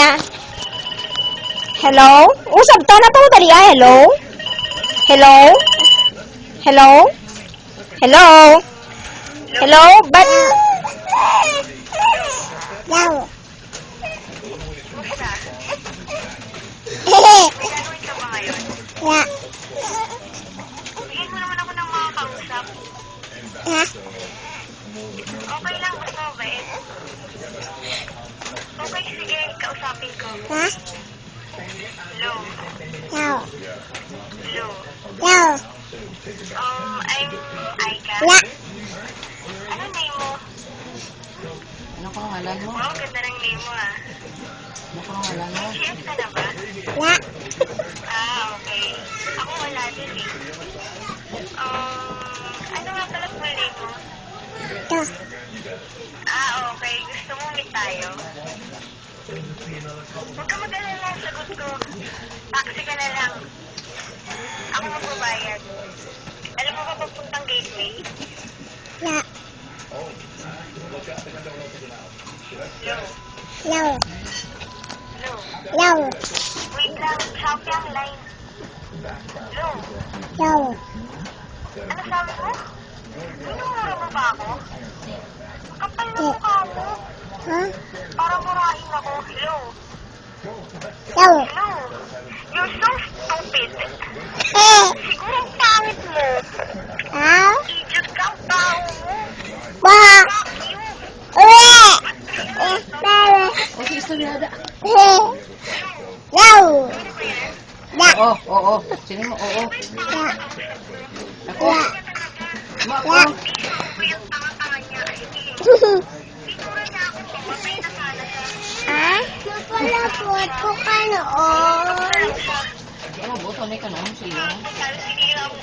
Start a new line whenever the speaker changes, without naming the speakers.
ah. Hello? Usab ta na to dali ah. Hello? Hello? Hello? Hello? Hello? But
Yaw.
Kumusta?
Hehe.
May gagawin ka ba ngayon?
Ya.
Bigyan mo naman ako ng mga kausap.
Ha?
Okay lang, gusto mo ba eh? Okay, sige, kausapin ko.
Ha?
Hello?
Yaw.
Hello?
Yaw.
I'm Aika.
Ya.
Ano name mo?
Ano ka ngalan mo?
Wow, ganda ng name mo ah.
Ano ka ngalan mo?
GF ka na ba?
Ya.
Okay. Ako wala din eh. Ano nga pala full name mo?
To.
Okay. Gusto mo meet tayo? Huwag ka mag-alala, sagot ko. Taxi ka na lang. Ako magbabayad. Alam mo ba papuntang gateway?
Ya.
Hello?
Yaw.
Hello?
Yaw.
Wait lang, choppy ang line. Hello?
Yaw.
Ano sabi mo? Minumura mo ba ako? Kapal na mukha mo.
Ha?
Para murahin ako. Hello?
Yaw.
Hello? You're so stupid.
Eh.
Siguro ang pangit mo.
Ha?
Idiot ka ang tao mo.
Ba.
Fuck you.
Uwe. Eh. Bebe.
O, si Istoryada.
Eh. Yaw. Ya.
Oo. Sino mo? Oo.
Ya.
Ako.
Ya.
Mo ako.
Ya.
Ko yung tanga-tanga niya. Siguro niya ako. Pamatay na sana siya.
Ha? Napalapot ko ka noon.
Ano siya?
Ano, buto, may kanong siya.
Sige lang.